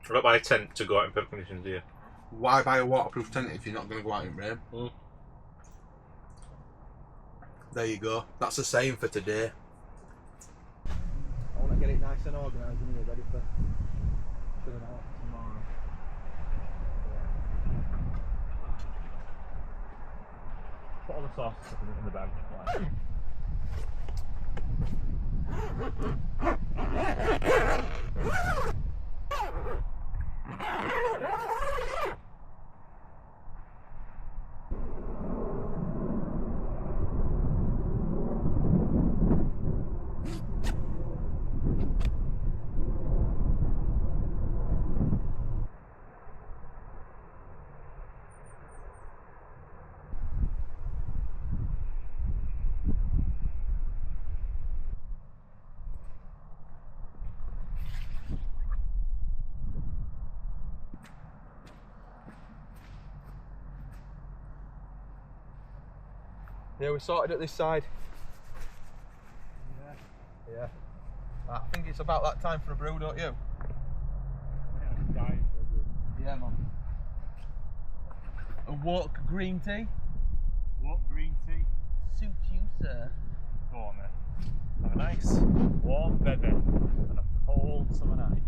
I don't buy a tent to go out in perfect conditions, do you? Why buy a waterproof tent if you're not going to go out in rain? There you go. That's the same for today. I want to get it nice and organised and you're ready for chilling out tomorrow. Put all the sauces in the bag. Yeah, we sorted at this side. Yeah. I think it's about that time for a brew, don't you? Yeah, man. A walk green tea? What green tea? Suit you, sir. Go on then. Have a nice warm bed and a cold summer night.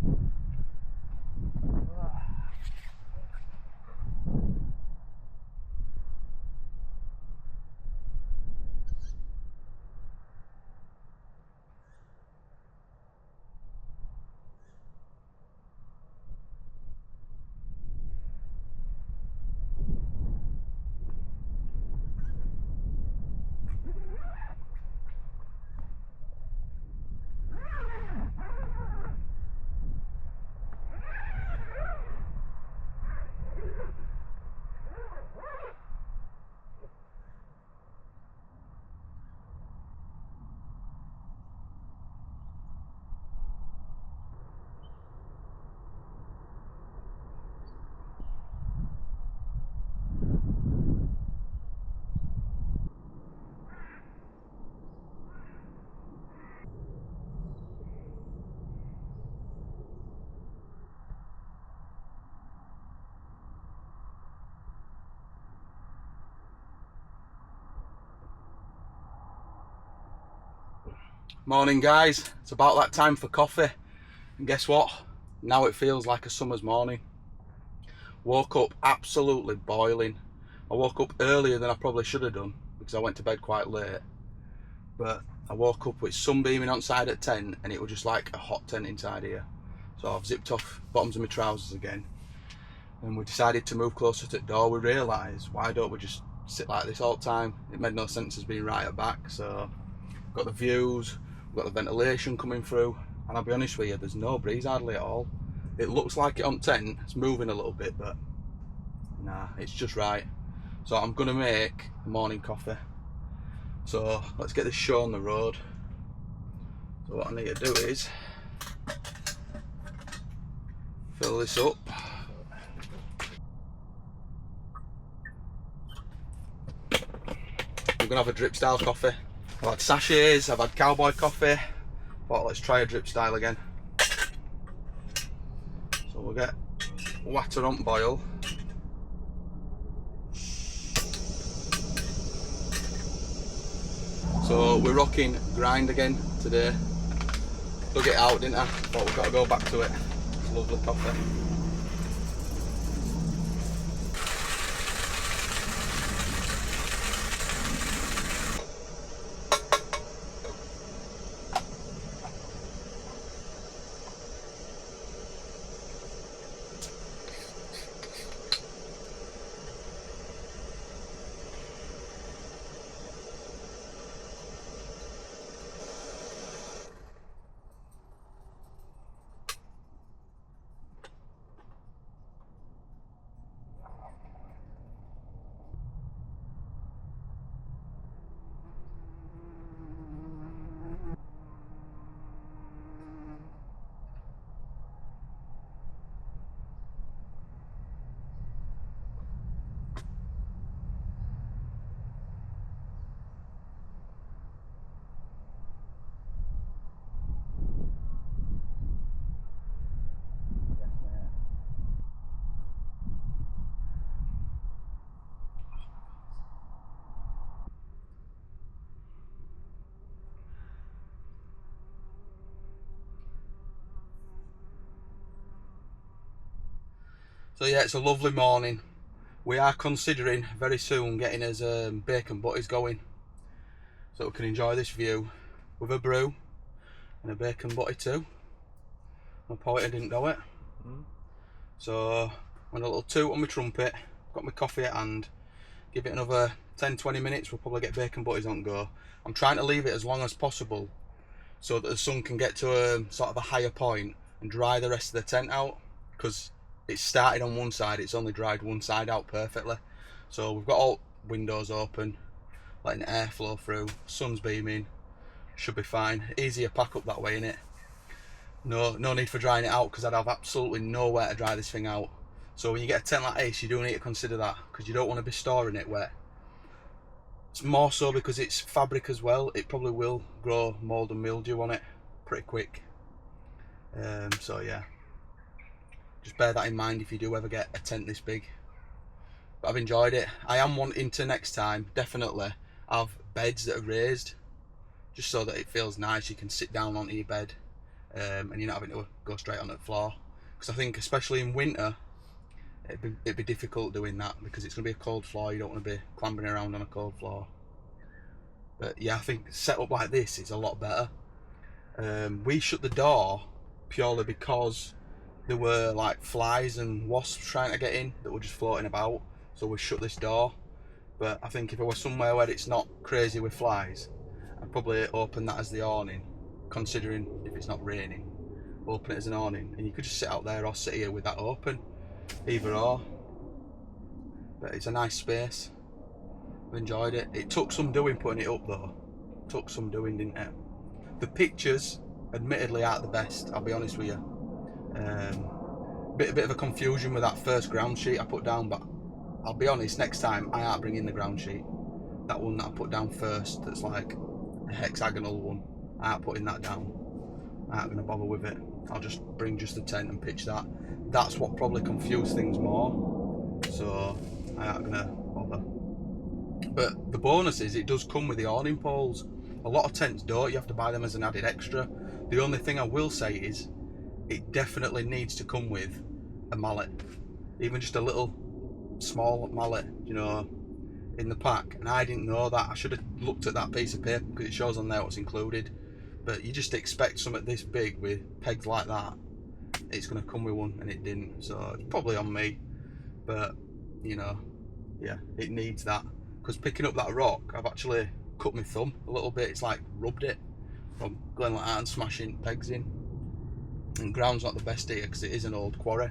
Morning, guys. It's about that time for coffee. And guess what? Now it feels like a summer's morning. Woke up absolutely boiling. I woke up earlier than I probably should have done because I went to bed quite late. but I woke up with sunbeaming outside at 10 and it was just like a hot tent inside here. So I've zipped off bottoms of my trousers again and we decided to move closer to the door. We realised, why don't we just sit like this all the time? It made no sense as being right at back. So got the views, we've got the ventilation coming through, and I'll be honest with you, there's no breeze hardly at all. It looks like it on tent, it's moving a little bit, but nah, it's just right. So I'm gonna make a morning coffee. So let's get this show on the road. So what I need to do is fill this up. I'm gonna have a drip style coffee. I've had sachets, I've had cowboy coffee. But let's try a drip style again. So we'll get water on boil. So we're rocking grind again today. Dug it out, didn't I? But we've got to go back to it. It's a lovely coffee. So yeah, it's a lovely morning. We are considering very soon getting us bacon butties going, so we can enjoy this view with a brew and a bacon butty too. My poet didn't do it. So when a little toot on my trumpet, got my coffee at hand, give it another 10-20 minutes, we'll probably get bacon butties on go. I'm trying to leave it as long as possible so that the sun can get to a sort of a higher point and dry the rest of the tent out, because it started on one side, it's only dried one side out perfectly. So we've got all windows open, letting air flow through, sun's beaming, should be fine. Easier pack up that way, innit? No need for drying it out, because I'd have absolutely nowhere to dry this thing out. So when you get a tent like this, you do need to consider that, because you don't want to be storing it wet. It's more so because it's fabric as well, it probably will grow mould and mildew on it pretty quick. So yeah, just bear that in mind if you do ever get a tent this big. But I've enjoyed it. I am wanting to next time definitely have beds that are raised, just so that it feels nice. You can sit down onto your bed and you're not having to go straight on the floor, because I think especially in winter it'd be difficult doing that, because it's going to be a cold floor. You don't want to be clambering around on a cold floor. But yeah, I think set up like this is a lot better. We shut the door purely because there were like flies and wasps trying to get in that were just floating about, so we shut this door. But I think if I was somewhere where it's not crazy with flies, I'd probably open that as the awning, considering if it's not raining, open it as an awning, and you could just sit out there or sit here with that open, either or. But it's a nice space. I've enjoyed it. It took some doing putting it up though. Took some doing, didn't it? The pictures admittedly aren't the best, I'll be honest with you. Bit of a confusion with that first ground sheet I put down, but I'll be honest, next time I aren't bringing the ground sheet. That one that I put down first, that's like a hexagonal one, I aren't putting that down. I aren't going to bother with it. I'll just bring just the tent and pitch that. That's what probably confused things more, so I aren't going to bother. But the bonus is it does come with the awning poles. A lot of tents don't, you have to buy them as an added extra. The only thing I will say is it definitely needs to come with a mallet, even just a little small mallet, you know. in the pack, and I didn't know that. I should have looked at that piece of paper because it shows on there what's included. But you just expect something this big with pegs like that, it's going to come with one, and it didn't. So it's probably on me, but you know, yeah, it needs that, because picking up that rock, I've actually cut my thumb a little bit. It's like rubbed it from going like that and smashing pegs in. And ground's not the best here because it is an old quarry.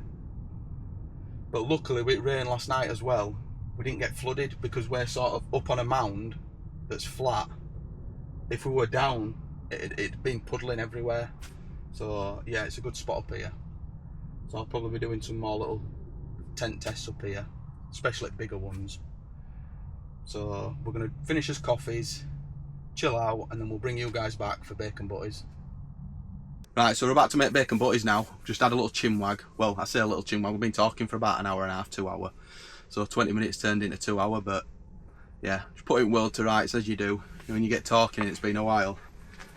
But luckily with rain last night as well, we didn't get flooded because we're sort of up on a mound that's flat. If we were down, it'd been puddling everywhere. So yeah, it's a good spot up here. So I'll probably be doing some more little tent tests up here, especially bigger ones. So we're going to finish us coffees, chill out, and then we'll bring you guys back for bacon butties. Right, so we're about to make bacon butties now. Just had a little chinwag. Well, I say a little chinwag. We've been talking for about an hour and a half, 2 hours. So 20 minutes turned into 2 hours, but yeah, just putting world to rights as you do when you get talking and it's been a while.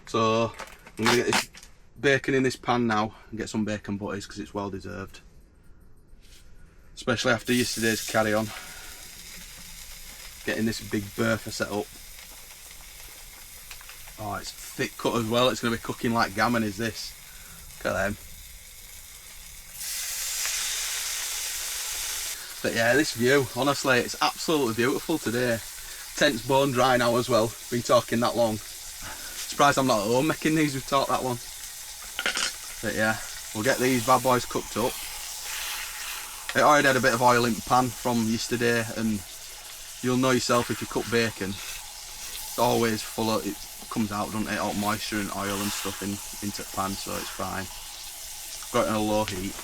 So I'm going to get this bacon in this pan now and get some bacon butties because it's well deserved. Especially after yesterday's carry on. Getting this big bertha set up. Oh, it's thick cut as well. It's going to be cooking like gammon, is this. Look at them. But yeah, this view, honestly, it's absolutely beautiful today. Tent's bone dry now as well. Been talking that long. Surprised I'm not at home making these, we've talked that long. But yeah, we'll get these bad boys cooked up. It already had a bit of oil in the pan from yesterday, and you'll know yourself if you cook bacon, it's always full of, it comes out, doesn't it, all moisture and oil and stuff into the pan, so it's fine. Got it on a low heat.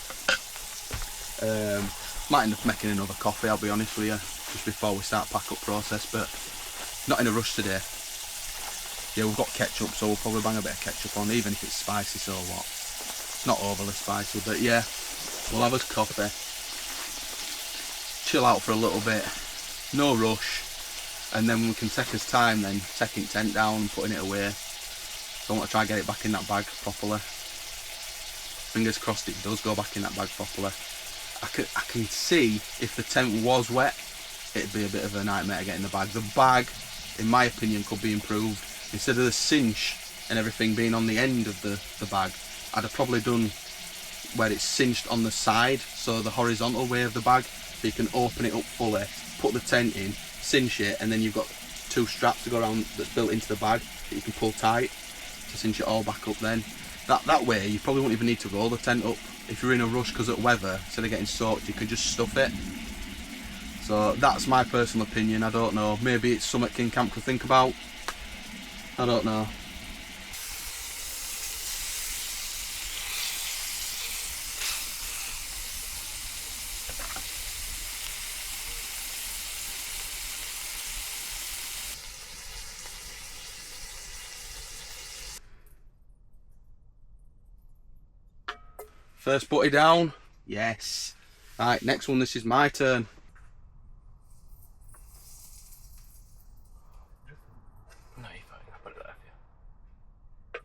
Might end up making another coffee, I'll be honest with you, just before we start pack up process, but not in a rush today. Yeah, we've got ketchup, so we'll probably bang a bit of ketchup on, even if it's spicy, so what. It's not overly spicy, but yeah, we'll have us coffee. Chill out for a little bit, no rush, and then we can take us time then, taking tent down and putting it away. So I want to try and get it back in that bag properly. Fingers crossed it does go back in that bag properly. I can see if the tent was wet, it'd be a bit of a nightmare getting the bag. The bag, in my opinion, could be improved. Instead of the cinch and everything being on the end of the bag, I'd have probably done where it's cinched on the side, so the horizontal way of the bag, so you can open it up fully, put the tent in, cinch it, and then you've got 2 straps to go around that's built into the bag that you can pull tight to cinch it all back up then. That way you probably won't even need to roll the tent up. If you're in a rush because of weather, instead of getting soaked, you can just stuff it. So that's my personal opinion, I don't know. Maybe it's something KingCamp could think about. I don't know. First butty down, yes. Right, next one, this is my turn. No, you're fine, I'll put it there for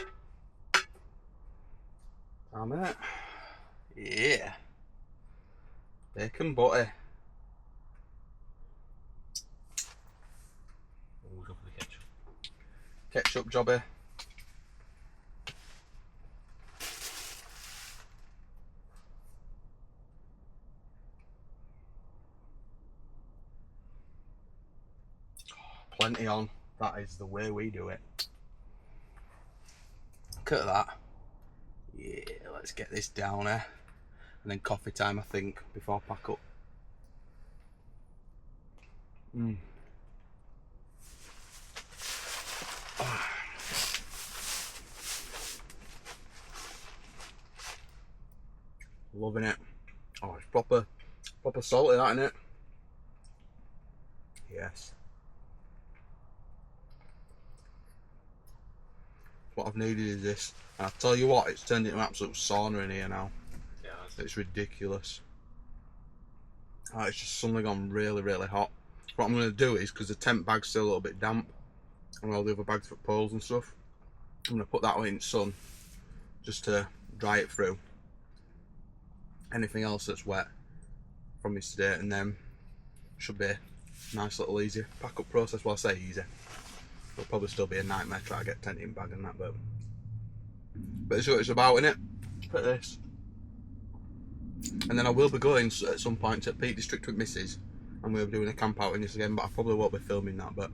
you. Damn it. Yeah. Bacon butty. We'll go for the ketchup. Ketchup jobby. Plenty on. That is the way we do it. Look at that. Yeah, let's get this down here. And then coffee time, I think, before I pack up. Loving it. Oh, it's proper salty, that, isn't it? Yes. What I've needed is this. And I'll tell you what, it's turned into an absolute sauna in here now. Yeah, It's ridiculous. Oh, it's just suddenly gone really, really hot. What I'm going to do is, because the tent bag's still a little bit damp, and all the other bags for poles and stuff, I'm going to put that one in sun just to dry it through. Anything else that's wet from yesterday, and then should be a nice little easy pack up process. Well, I say easy, it'll probably still be a nightmare trying to get tent in bag and that, but it's what it's about, innit? Look at this. And then I will be going at some point to Peak District with Mrs. and we'll be doing a camp out in this again, but I probably won't be filming that, but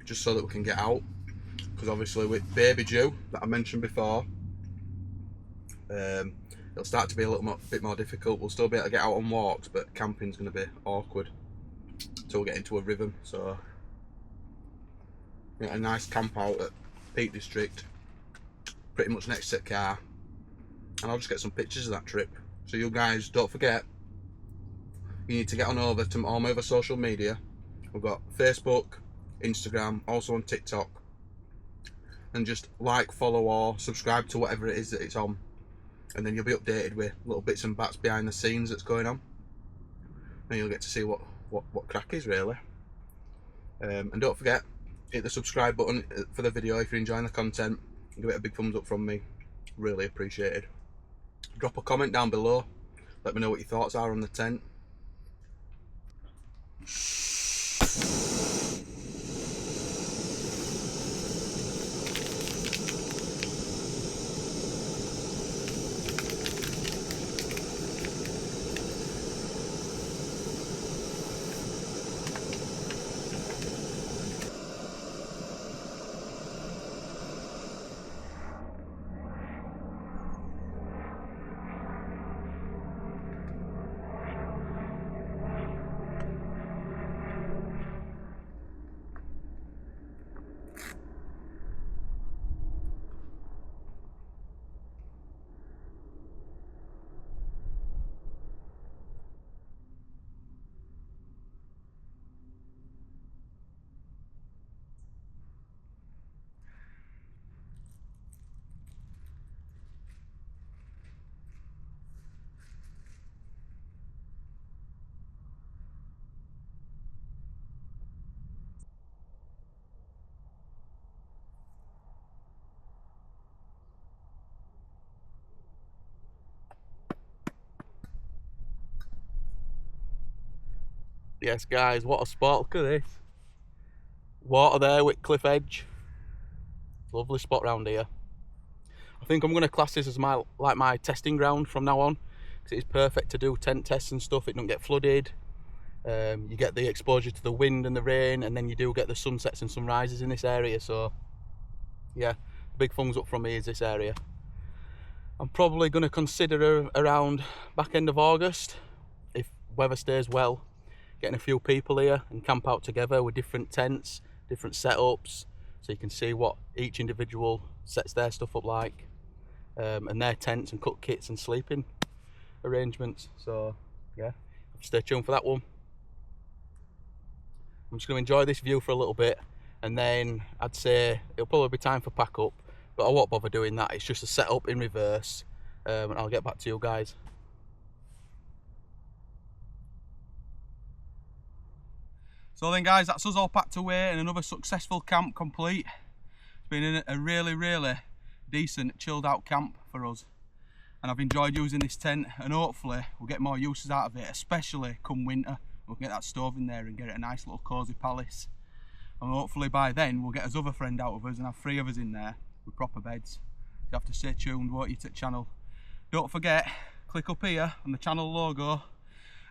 just so that we can get out, because obviously with baby due that I mentioned before, it'll start to be a bit more difficult. We'll still be able to get out on walks, but camping's going to be awkward until we get into a rhythm. So a nice camp out at Peak District, pretty much next to the car, and I'll just get some pictures of that trip. So you guys, don't forget, you need to get on over to all my other social media. We've got Facebook, Instagram, also on TikTok, and just like, follow or subscribe to whatever it is that it's on, and then you'll be updated with little bits and bats behind the scenes that's going on, and you'll get to see what crack is really. And don't forget, hit the subscribe button for the video if you're enjoying the content. Give it a big thumbs up from me, really appreciated. Drop a comment down below, let me know what your thoughts are on the tent. Yes guys, what a spot, look at this. Water there with cliff edge. Lovely spot round here. I think I'm going to class this as my testing ground from now on, because it's perfect to do tent tests and stuff. It don't get flooded. You get the exposure to the wind and the rain, and then you do get the sunsets and sunrises in this area. So yeah, big thumbs up from me is this area. I'm probably going to consider around back end of August, if weather stays well, getting a few people here and camp out together with different tents, different setups, so you can see what each individual sets their stuff up like, and their tents and cook kits and sleeping arrangements. So yeah, stay tuned for that one. I'm just going to enjoy this view for a little bit, and then I'd say it'll probably be time for pack up, but I won't bother doing that. It's just a setup in reverse, and I'll get back to you guys. So then guys, that's us all packed away and another successful camp complete. It's been a really decent chilled out camp for us, and I've enjoyed using this tent, and hopefully we'll get more uses out of it, especially come winter. We'll get that stove in there and get it a nice little cosy palace, and hopefully by then we'll get his other friend out of us and have 3 of us in there with proper beds. You have to stay tuned, won't you, to the channel. Don't forget, click up here on the channel logo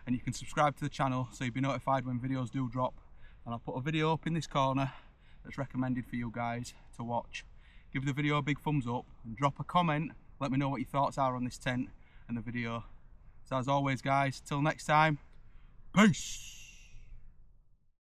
and you can subscribe to the channel so you'll be notified when videos do drop, and I'll put a video up in this corner that's recommended for you guys to watch. Give the video a big thumbs up and drop a comment, let me know what your thoughts are on this tent and the video. So as always guys, till next time, peace.